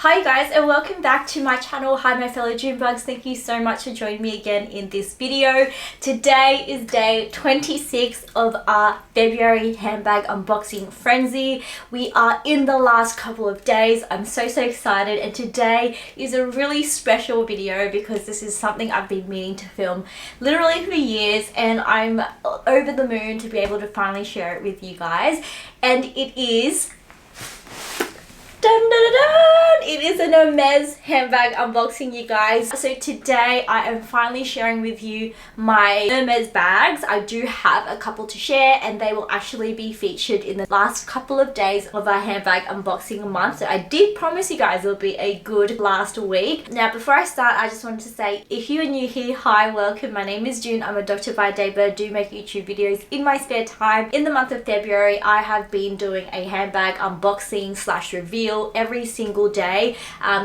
Hi guys, and welcome back to my channel. Hi my fellow June bugs, thank you so much for joining me again in this video. Today is day 26 of our February handbag unboxing frenzy. We are in the last couple of days. I'm so excited, and today is a really special video because this is something I've been meaning to film literally for years, and I'm over the moon to be able to finally share it with you guys. And it is it is an Hermes handbag unboxing, you guys. So today I am finally sharing with you my Hermes bags. I do have a couple to share, and they will actually be featured in the last couple of days of our handbag unboxing month. So I did promise you guys it'll be a good last week. Now before I start, I just wanted to say, if you are new here, hi, welcome. My name is June. I'm a doctor by day, but I do make YouTube videos in my spare time. In the month of February, I have been doing a handbag unboxing / reveal every single day,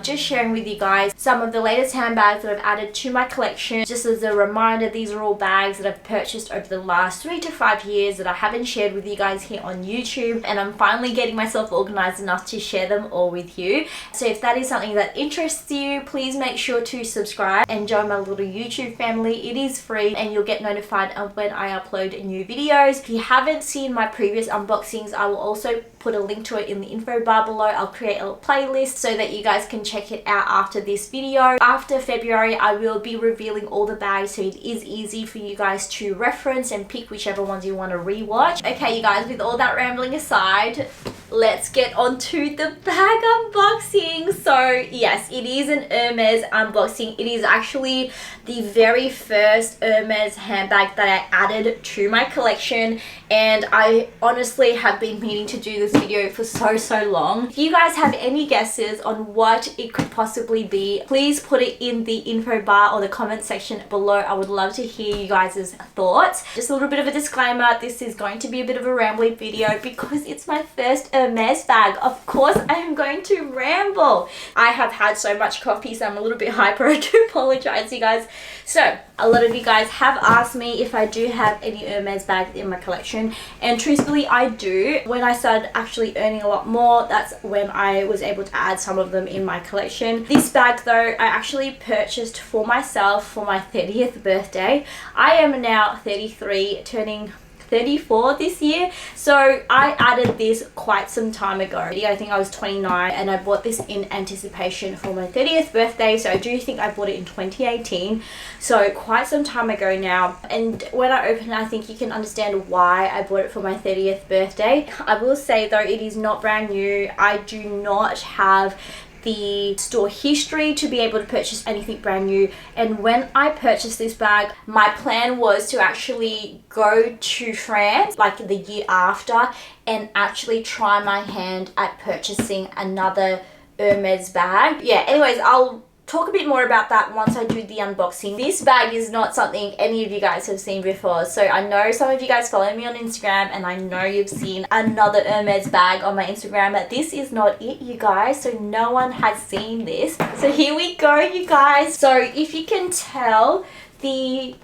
just sharing with you guys some of the latest handbags that I've added to my collection. Just as a reminder, these are all bags that I've purchased over the last 3 to 5 years that I haven't shared with you guys here on YouTube, and I'm finally getting myself organized enough to share them all with you. So if that is something that interests you, please make sure to subscribe and join my little YouTube family. It is free and you'll get notified of when I upload new videos. If you haven't seen my previous unboxings, I will also put a link to it in the info bar below. I'll create a playlist so that you guys can check it out after this video. After February, I will be revealing all the bags, so it is easy for you guys to reference and pick whichever ones you want to rewatch. Okay, you guys, with all that rambling aside, let's get on to the bag unboxing. So yes, it is an Hermes unboxing. It is actually the very first Hermes handbag that I added to my collection, and I honestly have been meaning to do this video for so long. If you guys have any guesses on what it could possibly be, please put it in the info bar or the comment section below. I would love to hear you guys' thoughts. Just a little bit of a disclaimer, this is going to be a bit of a rambling video because it's my first Hermes bag. Of course I am going to ramble. I have had so much coffee, so I'm a little bit hyper. I do apologize, you guys. So a lot of you guys have asked me if I do have any Hermes bags in my collection, and truthfully I do. When I started actually earning a lot more, that's when I was able to add some of them in my collection. This bag though, I actually purchased for myself for my 30th birthday. I am now 33, turning 34 this year, so I added this quite some time ago. I think I was 29 and I bought this in anticipation for my 30th birthday, so I do think I bought it in 2018, so quite some time ago now. And when I open it, I think you can understand why I bought it for my 30th birthday. I will say though, it is not brand new. I do not have the store history to be able to purchase anything brand new, and when I purchased this bag, my plan was to actually go to France like the year after and actually try my hand at purchasing another Hermes bag. Yeah, anyways, I'll talk a bit more about that once I do the unboxing. This bag is not something any of you guys have seen before, so I know some of you guys follow me on Instagram and I know you've seen another Hermes bag on my Instagram, but this is not it, you guys, so no one has seen this. So here we go, you guys. So if you can tell, the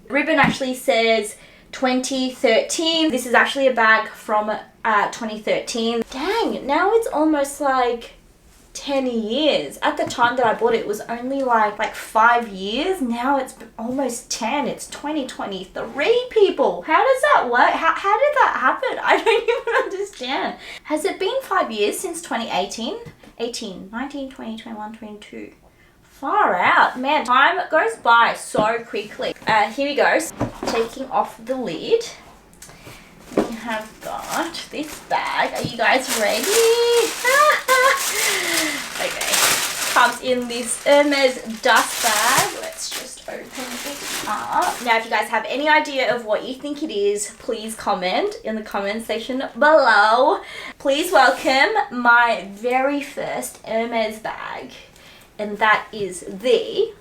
ribbon actually says 2013. This is actually a bag from 2013. Dang, now it's almost like 10 years. At the time that I bought it, it was only like 5 years. Now it's almost 10. It's 2023, people. How does that work? How did that happen? I don't even understand. Has it been 5 years since 2018? 18, 19, 20, 21, 22. Far out. Man, time goes by so quickly. Here we go. Taking off the lid. We have got this bag. Are you guys ready? Okay. Comes in this Hermes dust bag. Let's just open it up. Now, if you guys have any idea of what you think it is, please comment in the comment section below. Please welcome my very first Hermes bag. And that is the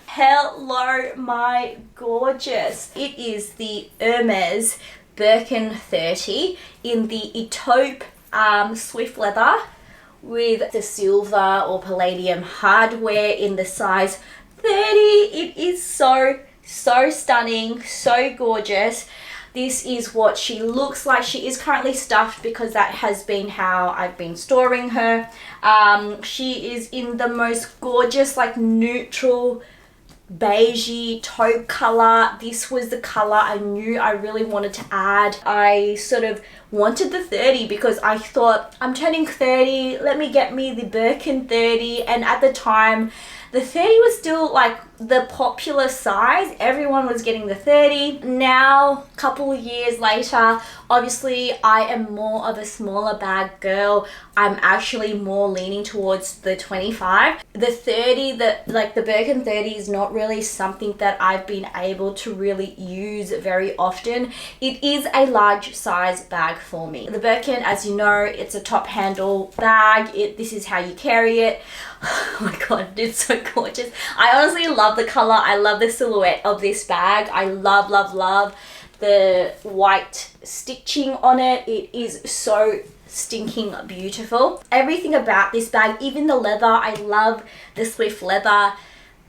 hello my gorgeous. It is the Hermes Birkin 30 in the taupe swift leather with the silver or palladium hardware in the size 30. It is so stunning, so gorgeous. this is what she looks like. She is currently stuffed because that has been how I've been storing her. She is in the most gorgeous like neutral beigey taupe color. This was the color I knew I really wanted to add. I sort of wanted the 30 because I thought, I'm turning 30, let me get me the Birkin 30. And at the time the 30 was still like the popular size. Everyone was getting the 30. Now, a couple of years later, obviously I am more of a smaller bag girl. I'm actually more leaning towards the 25. The 30, the Birkin 30 is not really something that I've been able to really use very often. It is a large size bag for me. The Birkin, as you know, it's a top handle bag. This is how you carry it. Oh my god, it's so gorgeous. I honestly love the color. I love the silhouette of this bag. I love, love, love the white stitching on it. It is so stinking beautiful. Everything about this bag, even the leather, I love the Swift leather.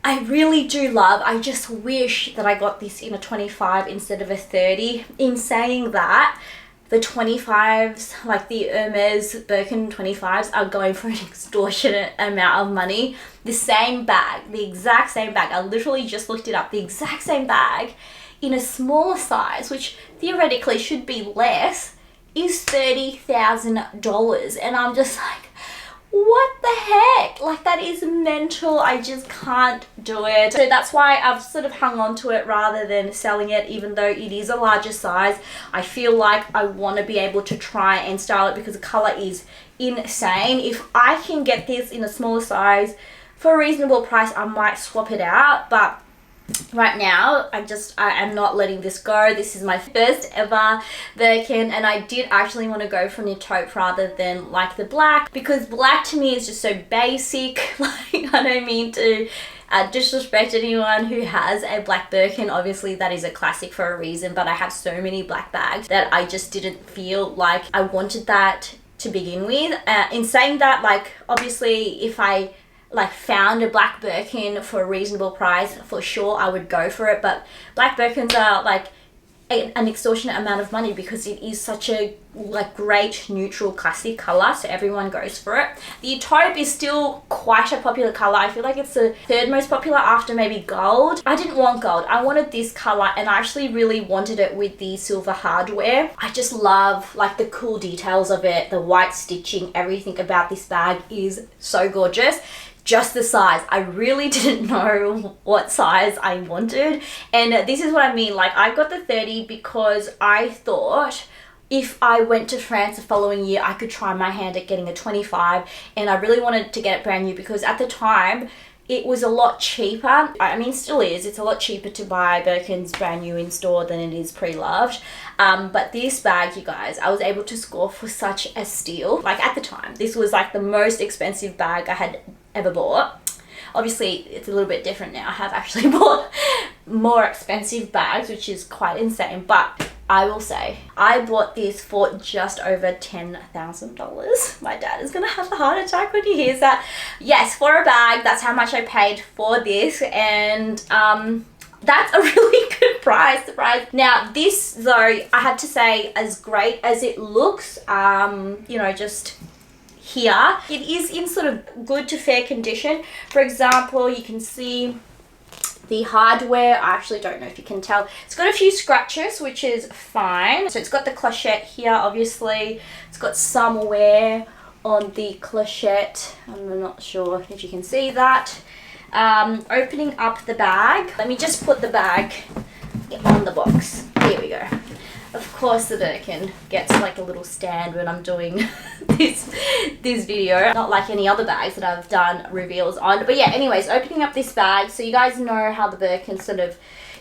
I really do love. I just wish that I got this in a 25 instead of a 30. In saying that, the 25s, like the Hermes Birkin 25s, are going for an extortionate amount of money. The same bag, the exact same bag, I literally just looked it up, the exact same bag in a smaller size, which theoretically should be less, is $30,000. And I'm just like, what the heck? Like, that is mental. I just can't do it. So that's why I've sort of hung on to it rather than selling it, even though it is a larger size. I feel like I want to be able to try and style it because the color is insane. If I can get this in a smaller size for a reasonable price, I might swap it out, but right now I am not letting this go. This is my first ever Birkin, and I did actually want to go for a taupe rather than like the black, because black to me is just so basic. Like, I don't mean to disrespect anyone who has a black Birkin. Obviously that is a classic for a reason, but I have so many black bags that I just didn't feel like I wanted that to begin with. In saying that, like, obviously if I like found a black Birkin for a reasonable price, for sure I would go for it. But black Birkins are like an extortionate amount of money because it is such a like great neutral classic color, so everyone goes for it. The taupe is still quite a popular color. I feel like it's the third most popular after maybe gold. I didn't want gold, I wanted this color, and I actually really wanted it with the silver hardware. I just love like the cool details of it, the white stitching, everything about this bag is so gorgeous. Just the size, I really didn't know what size I wanted, and this is what I mean. Like, I got the 30 because I thought if I went to France the following year, I could try my hand at getting a 25, and I really wanted to get it brand new because at the time it was a lot cheaper. I mean, still is. It's a lot cheaper to buy Birkins brand new in store than it is pre-loved. But this bag, you guys, I was able to score for such a steal. Like, at the time, this was like the most expensive bag I had ever bought. Obviously, it's a little bit different now. I have actually bought more expensive bags, which is quite insane. But I will say, I bought this for just over $10,000. My dad is gonna have a heart attack when he hears that. Yes, for a bag, that's how much I paid for this, and that's a really good price. Now, this though, I have to say, as great as it looks, you know, just here, it is in sort of good to fair condition. For example, you can see the hardware. I actually don't know if you can tell. It's got a few scratches, which is fine. So it's got the clochette here, obviously. It's got some wear on the clochette. I'm not sure if you can see that. Opening up the bag. Let me just put the bag on the box. Here we go. Of course the Birkin gets like a little stand when I'm doing this video. Not like any other bags that I've done reveals on. But yeah, anyways, opening up this bag. So you guys know how the Birkin sort of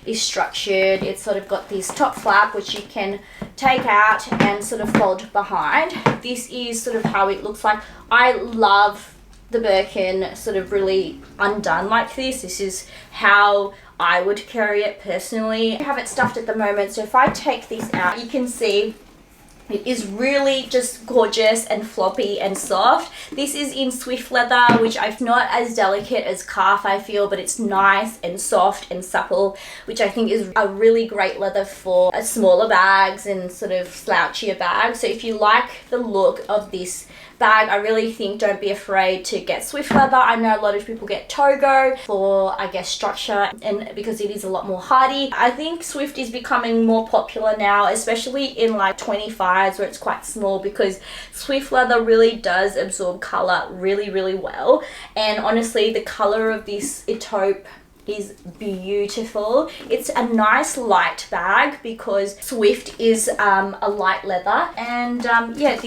is structured. It's sort of got this top flap which you can take out and sort of fold behind. This is sort of how it looks like. I love the Birkin sort of really undone like this. This is how I would carry it personally. I have it stuffed at the moment, so if I take this out, you can see It is really just gorgeous and floppy and soft. This is in Swift leather, which I'm not as delicate as calf, I feel, but it's nice and soft and supple, which I think is a really great leather for smaller bags and sort of slouchier bags. So if you like the look of this bag, I really think don't be afraid to get Swift leather. I know a lot of people get Togo for, I guess, structure, and because it is a lot more hardy. I think Swift is becoming more popular now, especially in like 25s where it's quite small, because Swift leather really does absorb color really, really well. And honestly, the color of this taupe is beautiful. It's a nice light bag because Swift is a light leather, and yeah,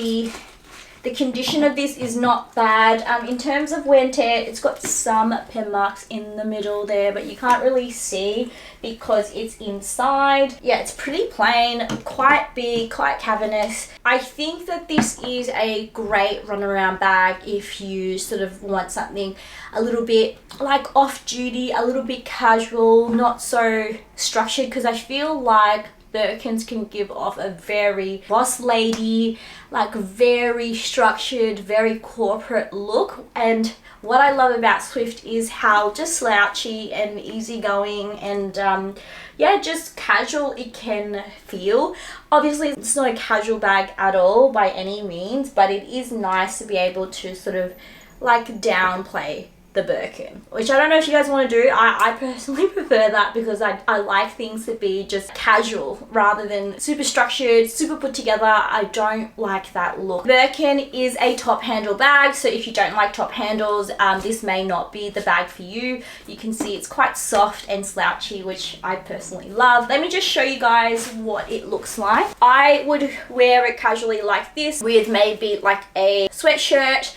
the condition of this is not bad. In terms of wear and tear, it's got some pen marks in the middle there, but you can't really see because it's inside. Yeah, it's pretty plain, quite big, quite cavernous. I think that this is a great runaround bag if you sort of want something a little bit like off-duty, a little bit casual, not so structured, because I feel like Birkins can give off a very boss lady, like very structured, very corporate look. And what I love about Swift is how just slouchy and easygoing and yeah, just casual it can feel. Obviously, it's not a casual bag at all by any means, but it is nice to be able to sort of like downplay the Birkin, which I don't know if you guys want to do. I personally prefer that because I like things to be just casual rather than super structured, super put together. I don't like that look. Birkin is a top handle bag, so if you don't like top handles, this may not be the bag for you. You can see it's quite soft and slouchy, which I personally love. Let me just show you guys what it looks like. I would wear it casually like this with maybe like a sweatshirt,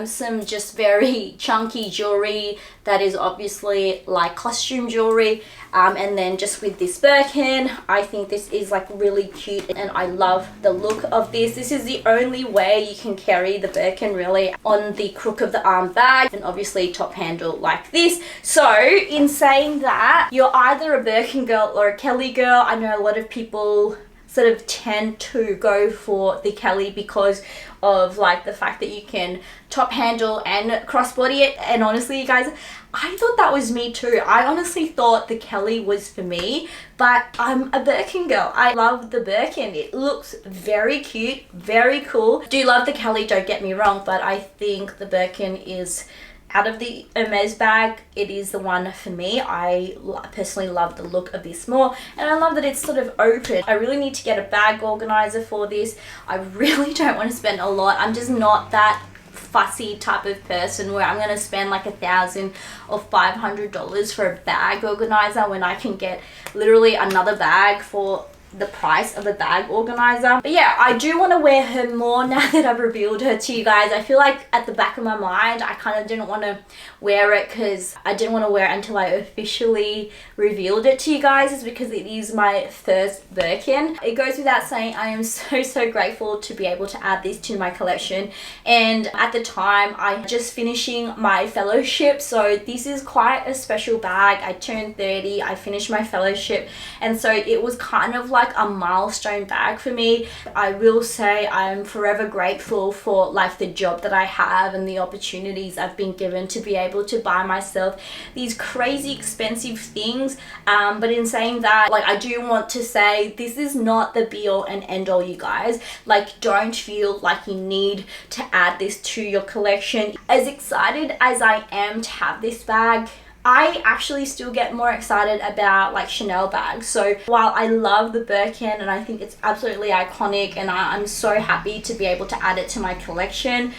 some just very chunky jewelry that is obviously like costume jewelry, and then just with this Birkin. I think this is like really cute and I love the look of this. This is the only way you can carry the Birkin really, on the crook of the arm bag, and obviously top handle like this. So in saying that, you're either a Birkin girl or a Kelly girl. I know a lot of people sort of tend to go for the Kelly because of like the fact that you can top handle and crossbody it. And honestly, you guys, I thought that was me too. I honestly thought the Kelly was for me, but I'm a Birkin girl. I love the Birkin. It looks very cute, very cool. Do love the Kelly, don't get me wrong, but I think the Birkin is, out of the Hermes bag, it is the one for me. I personally love the look of this more, and I love that it's sort of open. I really need to get a bag organizer for this. I really don't want to spend a lot. I'm just not that fussy type of person where I'm going to spend like $1,000 or $500 for a bag organizer when I can get literally another bag for the price of a bag organizer. But yeah, I do want to wear her more now that I've revealed her to you guys. I feel like at the back of my mind I kind of didn't want to wear it because I didn't want to wear it until I officially revealed it to you guys, is because it is my first Birkin. It goes without saying, I am so grateful to be able to add this to my collection. And at the time I'm just finishing my fellowship, so this is quite a special bag. I turned 30, I finished my fellowship, and so it was kind of like a milestone bag for me. I will say I'm forever grateful for like the job that I have and the opportunities I've been given to be able to buy myself these crazy expensive things. But in saying that, like, I do want to say this is not the be all and end all, you guys. Like, don't feel like you need to add this to your collection. As excited as I am to have this bag, I actually still get more excited about like Chanel bags. So while I love the Birkin and I think it's absolutely iconic and I'm so happy to be able to add it to my collection,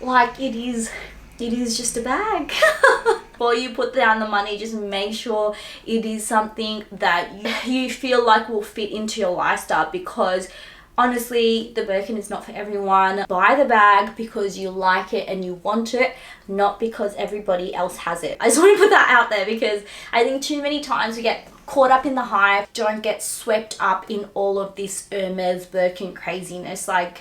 like it is just a bag. Before you put down the money, just make sure it is something that you feel like will fit into your lifestyle, because honestly, the Birkin is not for everyone. Buy the bag because you like it and you want it, not because everybody else has it. I just want to put that out there because I think too many times we get caught up in the hype, don't get swept up in all of this Hermes Birkin craziness. Like,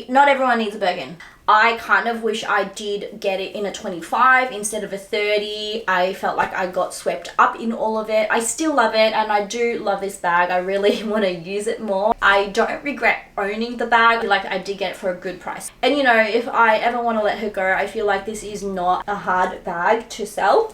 not everyone needs a Birkin. I kind of wish I did get it in a 25 instead of a 30. I felt like I got swept up in all of it. I still love it, and I do love this bag. I really want to use it more. I don't regret owning the bag. Like, I did get it for a good price. And you know, if I ever want to let her go, I feel like this is not a hard bag to sell,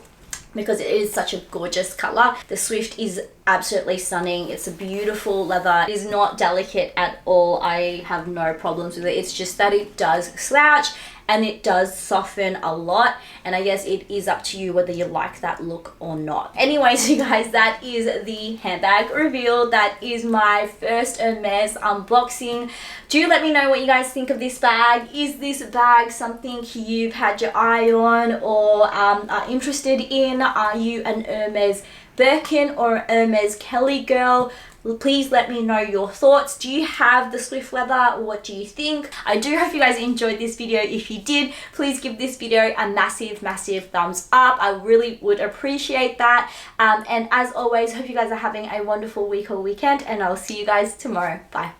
because it is such a gorgeous color. The Swift is absolutely stunning. It's a beautiful leather. It is not delicate at all. I have no problems with it. It's just that it does slouch and it does soften a lot, and I guess it is up to you whether you like that look or not. Anyways, you guys, that is the handbag reveal. That is my first Hermes unboxing. Do let me know what you guys think of this bag. Is this bag something you've had your eye on or are interested in? Are you an Hermes Birkin or Hermes Kelly girl? Please let me know your thoughts. Do you have the Swift leather? What do you think? I do hope you guys enjoyed this video. If you did, please give this video a massive thumbs up. I really would appreciate that. And as always, hope you guys are having a wonderful week or weekend, and I'll see you guys tomorrow. Bye.